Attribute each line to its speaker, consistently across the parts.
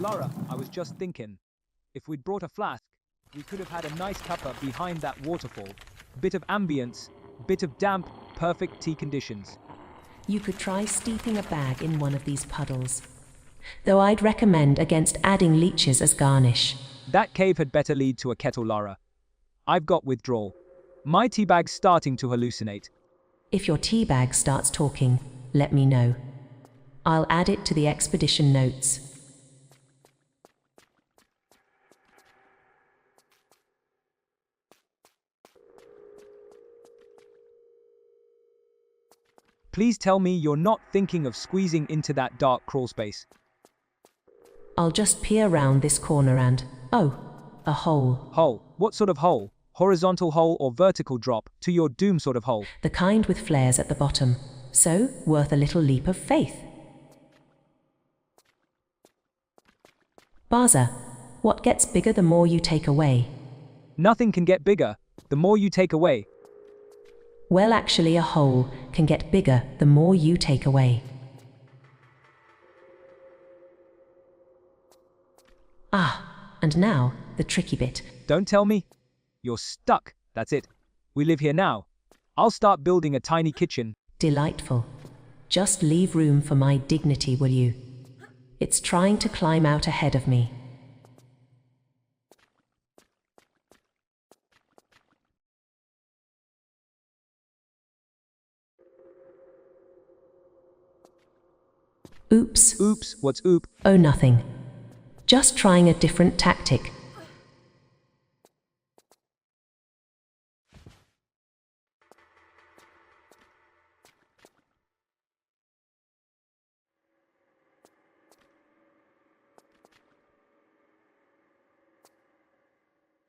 Speaker 1: Lara, I was just thinking, if we'd brought a flask, we could have had a nice cuppa behind that waterfall. Bit of ambience, bit of damp, perfect tea conditions.
Speaker 2: You could try steeping a bag in one of these puddles, though I'd recommend against adding leeches as garnish.
Speaker 1: That cave had better lead to a kettle, Lara. I've got withdrawal. My tea bag's starting to hallucinate.
Speaker 2: If your tea bag starts talking, let me know. I'll add it to the expedition notes.
Speaker 1: Please tell me you're not thinking of squeezing into that dark crawl space.
Speaker 2: I'll just peer round this corner and, oh, a hole.
Speaker 1: Hole? What sort of hole? Horizontal hole or vertical drop to your doom sort of hole?
Speaker 2: The kind with flares at the bottom, so worth a little leap of faith. Bazza, what gets bigger the more you take away?
Speaker 1: Nothing can get bigger the more you take away.
Speaker 2: Well, actually, a hole can get bigger the more you take away. Ah, and now, the tricky bit.
Speaker 1: Don't tell me. You're stuck, that's it. We live here now. I'll start building a tiny kitchen.
Speaker 2: Delightful. Just leave room for my dignity, will you? It's trying to climb out ahead of me. Oops.
Speaker 1: Oops, what's oop?
Speaker 2: Oh, nothing. Just trying a different tactic.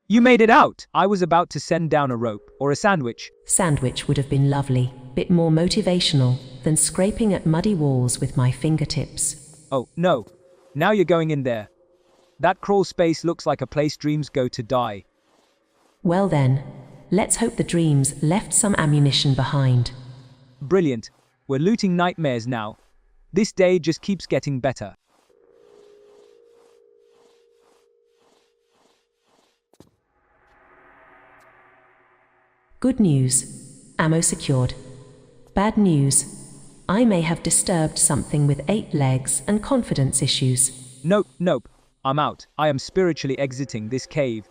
Speaker 1: You made it out! I was about to send down a rope or a sandwich.
Speaker 2: Sandwich would have been lovely, bit more motivational than scraping at muddy walls with my fingertips.
Speaker 1: Oh, no. Now you're going in there. That crawl space looks like a place dreams go to die.
Speaker 2: Well then, let's hope the dreams left some ammunition behind.
Speaker 1: Brilliant. We're looting nightmares now. This day just keeps getting better.
Speaker 2: Good news. Ammo secured. Bad news. I may have disturbed something with 8 legs and confidence issues.
Speaker 1: Nope. I'm out. I am spiritually exiting this cave.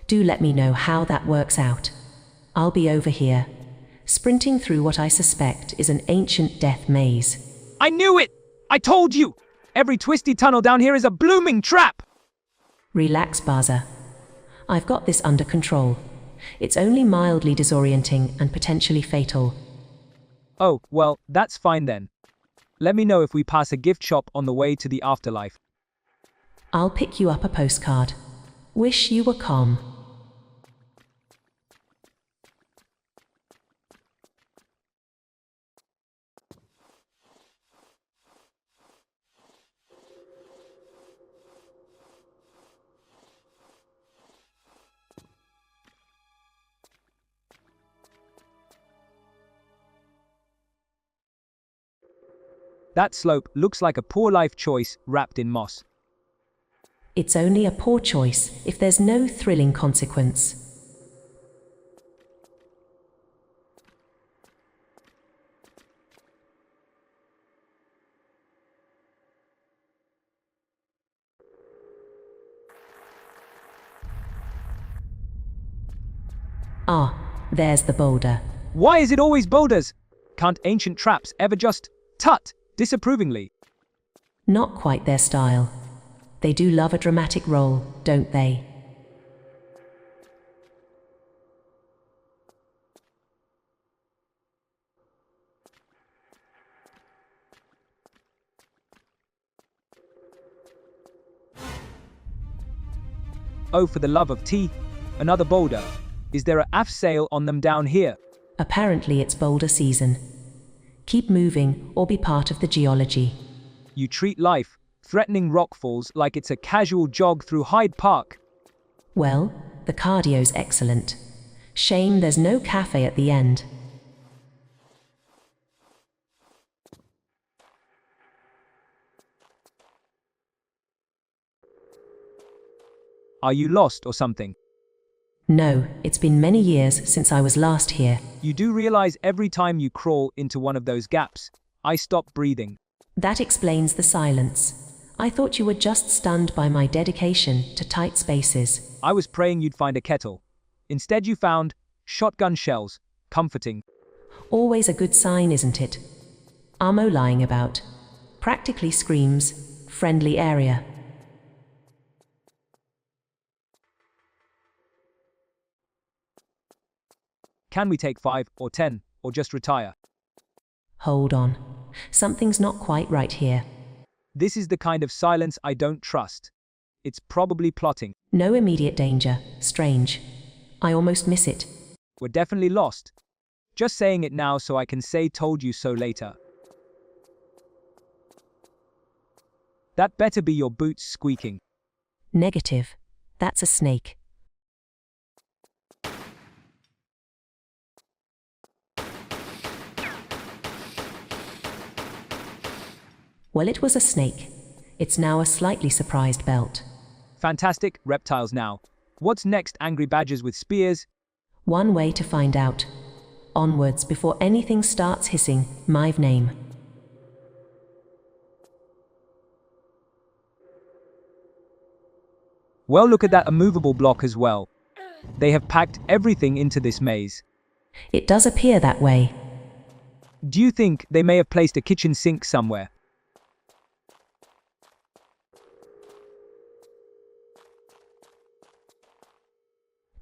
Speaker 2: Do let me know how that works out. I'll be over here, sprinting through what I suspect is an ancient death maze.
Speaker 1: I knew it! I told you! Every twisty tunnel down here is a blooming trap!
Speaker 2: Relax, Bazza. I've got this under control. It's only mildly disorienting and potentially fatal.
Speaker 1: Oh, well, that's fine then. Let me know if we pass a gift shop on the way to the afterlife.
Speaker 2: I'll pick you up a postcard. Wish you were calm.
Speaker 1: That slope looks like a poor life choice wrapped in moss.
Speaker 2: It's only a poor choice if there's no thrilling consequence. Ah, there's the boulder.
Speaker 1: Why is it always boulders? Can't ancient traps ever just tut disapprovingly?
Speaker 2: Not quite their style. They do love a dramatic role, don't they?
Speaker 1: Oh, for the love of tea, another boulder. Is there a aft sale on them down here?
Speaker 2: Apparently it's boulder season. Keep moving or be part of the geology.
Speaker 1: You treat life, threatening rockfalls, like it's a casual jog through Hyde Park.
Speaker 2: Well, the cardio's excellent. Shame there's no cafe at the end.
Speaker 1: Are you lost or something?
Speaker 2: No, it's been many years since I was last here.
Speaker 1: You do realize every time you crawl into one of those gaps, I stop breathing.
Speaker 2: That explains the silence. I thought you were just stunned by my dedication to tight spaces.
Speaker 1: I was praying you'd find a kettle. Instead you found shotgun shells. Comforting.
Speaker 2: Always a good sign, isn't it? Ammo lying about. Practically screams, friendly area.
Speaker 1: Can we take 5 or 10 or just retire?
Speaker 2: Hold on. Something's not quite right here.
Speaker 1: This is the kind of silence I don't trust. It's probably plotting.
Speaker 2: No immediate danger. Strange. I almost miss it.
Speaker 1: We're definitely lost. Just saying it now so I can say told you so later. That better be your boots squeaking.
Speaker 2: Negative. That's a snake. Well, it was a snake. It's now a slightly surprised belt.
Speaker 1: Fantastic, reptiles now. What's next, angry badgers with spears?
Speaker 2: One way to find out. Onwards before anything starts hissing my name.
Speaker 1: Well, look at that immovable block as well. They have packed everything into this maze.
Speaker 2: It does appear that way.
Speaker 1: Do you think they may have placed a kitchen sink somewhere?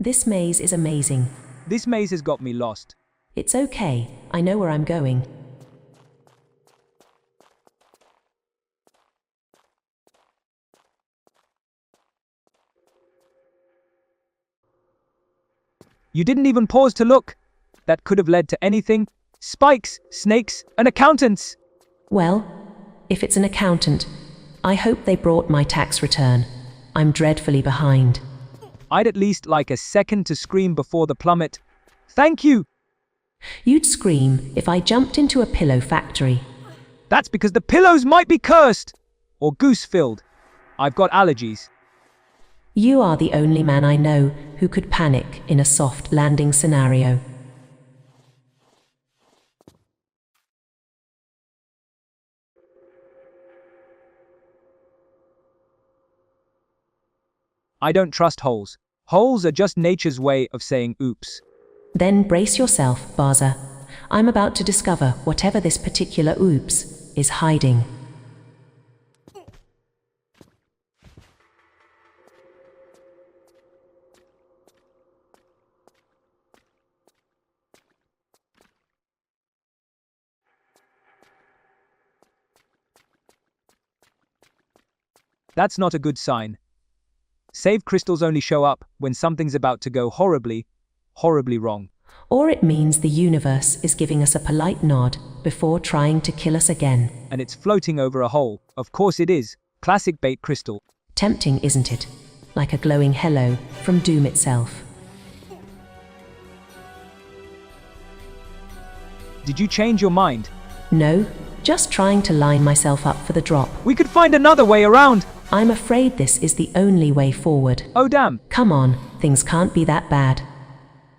Speaker 2: This maze is amazing.
Speaker 1: This maze has got me lost.
Speaker 2: It's okay, I know where I'm going.
Speaker 1: You didn't even pause to look. That could have led to anything. Spikes, snakes, and accountants.
Speaker 2: Well, if it's an accountant, I hope they brought my tax return. I'm dreadfully behind.
Speaker 1: I'd at least like a second to scream before the plummet. Thank you!
Speaker 2: You'd scream if I jumped into a pillow factory.
Speaker 1: That's because the pillows might be cursed! Or goose-filled. I've got allergies.
Speaker 2: You are the only man I know who could panic in a soft landing scenario.
Speaker 1: I don't trust holes. Holes are just nature's way of saying oops.
Speaker 2: Then brace yourself, Bazza. I'm about to discover whatever this particular oops is hiding.
Speaker 1: That's not a good sign. Save crystals only show up when something's about to go horribly, horribly wrong.
Speaker 2: Or it means the universe is giving us a polite nod before trying to kill us again.
Speaker 1: And it's floating over a hole. Of course it is. Classic bait crystal.
Speaker 2: Tempting, isn't it? Like a glowing hello from doom itself.
Speaker 1: Did you change your mind?
Speaker 2: No, just trying to line myself up for the drop.
Speaker 1: We could find another way around.
Speaker 2: I'm afraid this is the only way forward.
Speaker 1: Oh damn.
Speaker 2: Come on, things can't be that bad.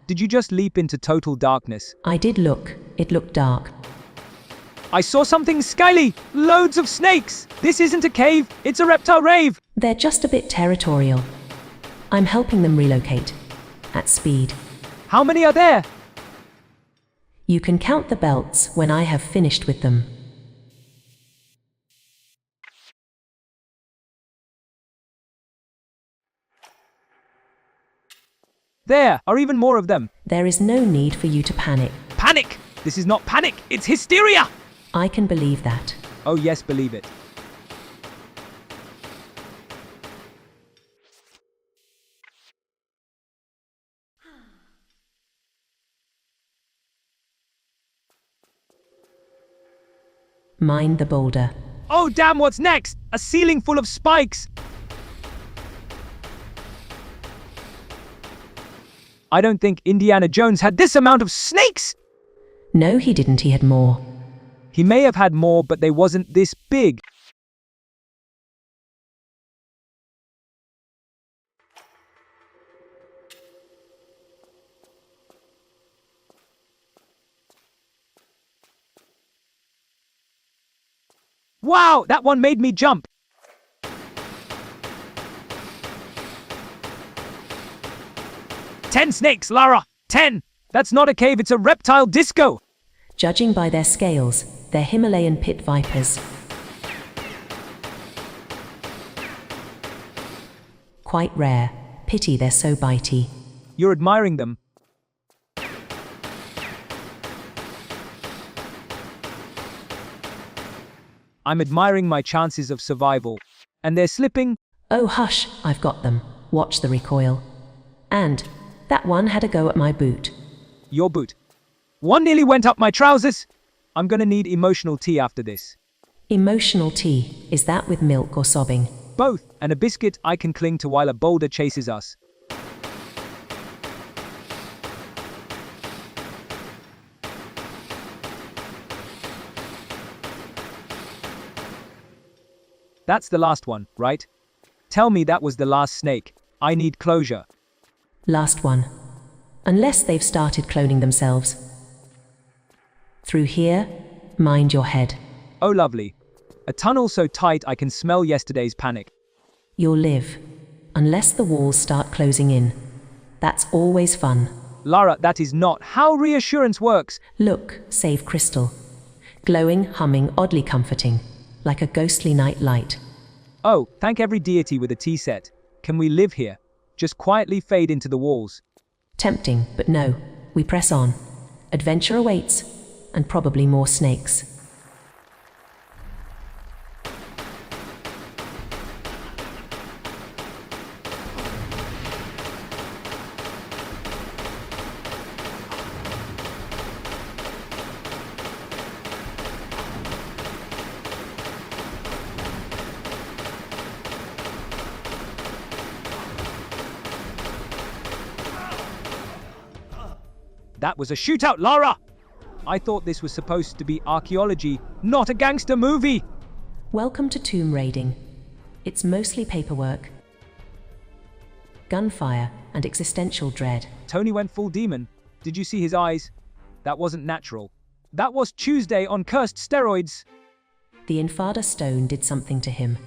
Speaker 1: Did you just leap into total darkness?
Speaker 2: I did look. It looked dark.
Speaker 1: I saw something skyly! Loads of snakes! This isn't a cave, it's a reptile rave!
Speaker 2: They're just a bit territorial. I'm helping them relocate. At speed.
Speaker 1: How many are there?
Speaker 2: You can count the belts when I have finished with them.
Speaker 1: There are even more of them.
Speaker 2: There is no need for you to panic.
Speaker 1: Panic! This is not panic, it's hysteria!
Speaker 2: I can believe that.
Speaker 1: Oh yes, believe it.
Speaker 2: Mind the boulder.
Speaker 1: Oh damn, what's next? A ceiling full of spikes! I don't think Indiana Jones had this amount of snakes!
Speaker 2: No, he didn't. He had more.
Speaker 1: He may have had more, but they wasn't this big. Wow, that one made me jump. 10 snakes, Lara! 10! That's not a cave, it's a reptile disco!
Speaker 2: Judging by their scales, they're Himalayan pit vipers. Quite rare. Pity they're so bitey.
Speaker 1: You're admiring them. I'm admiring my chances of survival. And they're slipping.
Speaker 2: Oh hush, I've got them. Watch the recoil. And that one had a go at my boot.
Speaker 1: Your boot. One nearly went up my trousers. I'm gonna need emotional tea after this.
Speaker 2: Emotional tea, is that with milk or sobbing?
Speaker 1: Both, and a biscuit I can cling to while a boulder chases us. That's the last one, right? Tell me that was the last snake. I need closure.
Speaker 2: Last one. Unless they've started cloning themselves. Through here, mind your head.
Speaker 1: Oh lovely. A tunnel so tight I can smell yesterday's panic.
Speaker 2: You'll live. Unless the walls start closing in. That's always fun.
Speaker 1: Lara, that is not how reassurance works.
Speaker 2: Look, save crystal. Glowing, humming, oddly comforting. Like a ghostly night light.
Speaker 1: Oh, thank every deity with a tea set. Can we live here? Just quietly fade into the walls.
Speaker 2: Tempting, but no. We press on. Adventure awaits. And probably more snakes.
Speaker 1: That was a shootout, Lara! I thought this was supposed to be archaeology, not a gangster movie!
Speaker 2: Welcome to tomb raiding. It's mostly paperwork, gunfire, and existential dread.
Speaker 1: Tony went full demon. Did you see his eyes? That wasn't natural. That was Tuesday on cursed steroids.
Speaker 2: The Infada stone did something to him.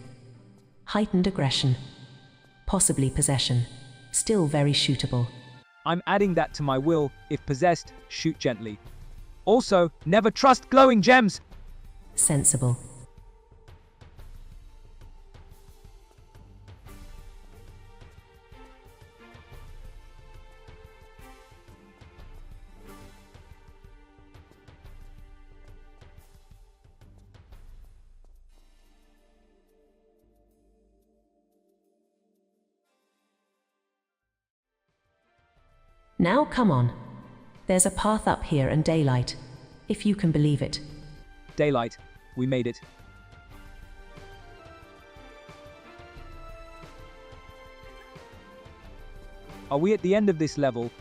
Speaker 2: Heightened aggression. Possibly possession. Still very shootable.
Speaker 1: I'm adding that to my will. If possessed, shoot gently. Also, never trust glowing gems.
Speaker 2: Sensible. Now come on. There's a path up here and daylight, if you can believe it.
Speaker 1: Daylight. We made it. Are we at the end of this level?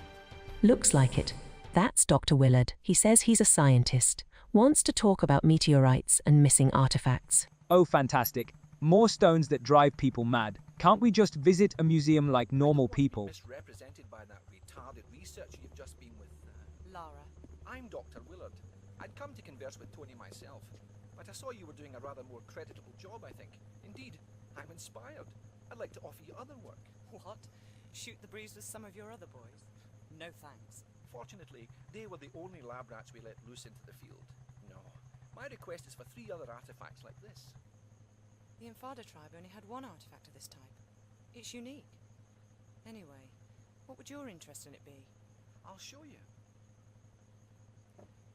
Speaker 2: Looks like it. That's Dr. Willard. He says he's a scientist, wants to talk about meteorites and missing artifacts.
Speaker 1: Oh, fantastic. More stones that drive people mad. Can't we just visit a museum like normal people?
Speaker 3: Misrepresented by that retarded researcher you've just been with.
Speaker 4: Lara.
Speaker 3: I'm Dr. Willard. I'd come to converse with Tony myself, but I saw you were doing a rather more creditable job, I think. Indeed, I'm inspired. I'd like to offer you other work.
Speaker 4: What? Shoot the breeze with some of your other boys? No thanks.
Speaker 3: Fortunately, they were the only lab rats we let loose into the field. No. My request is for 3 other artifacts like this.
Speaker 4: The Infada tribe only had one artifact of this type. It's unique. Anyway, what would your interest in it be?
Speaker 3: I'll show you.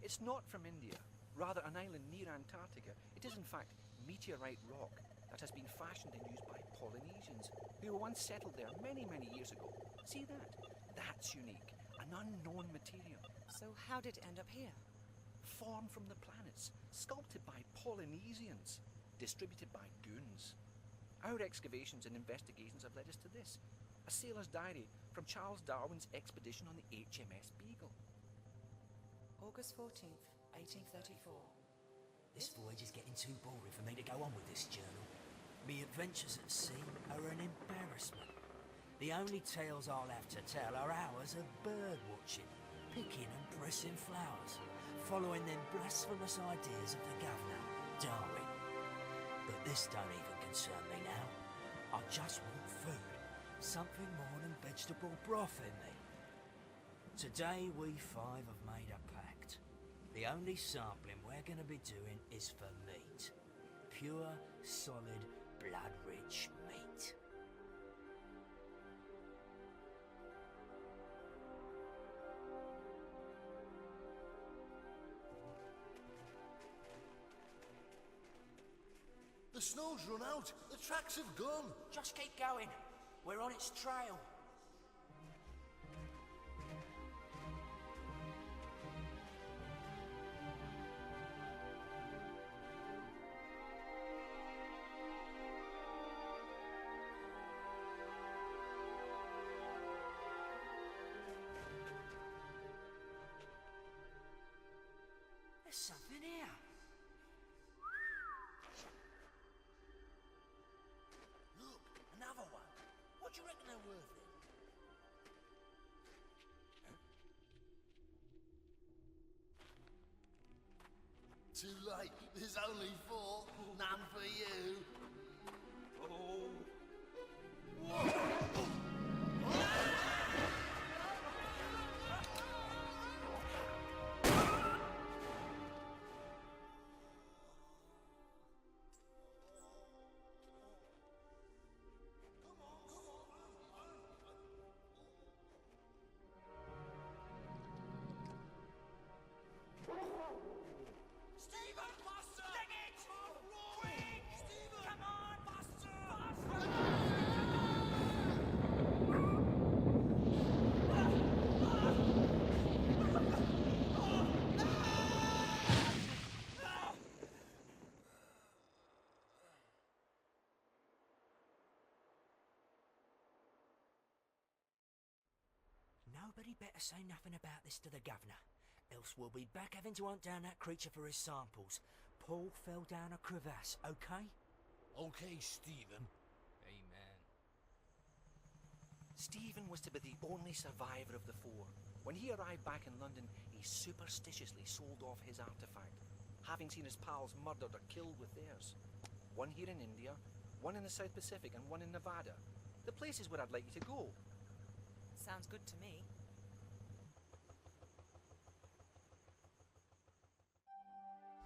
Speaker 3: It's not from India, rather an island near Antarctica. It is in fact meteorite rock that has been fashioned and used by Polynesians who were once settled there many, many years ago. See that? That's unique. An unknown material.
Speaker 4: So how did it end up here?
Speaker 3: Formed from the planets, sculpted by Polynesians, distributed by goons. Our excavations and investigations have led us to this. A sailor's diary from Charles Darwin's expedition on the HMS Beagle.
Speaker 4: August 14th, 1834.
Speaker 5: This voyage is getting too boring for me to go on with this journal. Me adventures at sea are an embarrassment. The only tales I'll have to tell are hours of bird watching, picking and pressing flowers, following them blasphemous ideas of the governor, Darwin. This don't even concern me now. I just want food. Something more than vegetable broth in me. Today we five have made a pact. The only sampling we're going to be doing is for meat. Pure, solid, blood-rich meat.
Speaker 6: The snow's run out. The tracks have gone.
Speaker 5: Just keep going. We're on its trail. There's something here.
Speaker 6: Look, another one. What do you reckon they're worth then? Too late. There's only 4. None for you.
Speaker 5: Stephen! Faster! Dang it! Quick! Stephen! Come on, faster! Nobody better say nothing about this to the governor, else we'll be back having to hunt down that creature for his samples. Paul fell down a crevasse, okay?
Speaker 6: Okay, Stephen.
Speaker 3: Amen. Stephen was to be the only survivor of the 4. When he arrived back in London, he superstitiously sold off his artifact, having seen his pals murdered or killed with theirs. One here in India, one in the South Pacific, and one in Nevada. The places where I'd like you to go.
Speaker 4: Sounds good to me.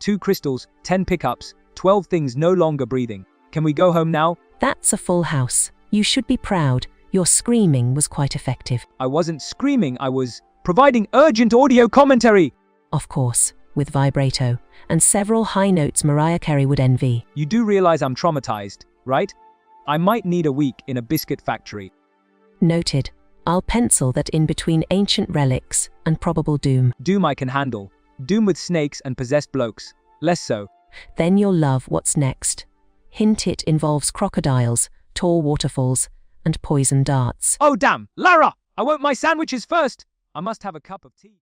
Speaker 1: Two crystals, 10 pickups, 12 things no longer breathing. Can we go home now?
Speaker 2: That's a full house. You should be proud. Your screaming was quite effective.
Speaker 1: I wasn't screaming, I was providing urgent audio commentary.
Speaker 2: Of course, with vibrato, and several high notes Mariah Carey would envy.
Speaker 1: You do realize I'm traumatized, right? I might need a week in a biscuit factory.
Speaker 2: Noted. I'll pencil that in between ancient relics and probable doom.
Speaker 1: Doom I can handle. Doom with snakes and possessed blokes. Less so.
Speaker 2: Then you'll love what's next. Hint it involves crocodiles, tall waterfalls, and poison darts.
Speaker 1: Oh damn! Lara! I want my sandwiches first! I must have a cup of tea.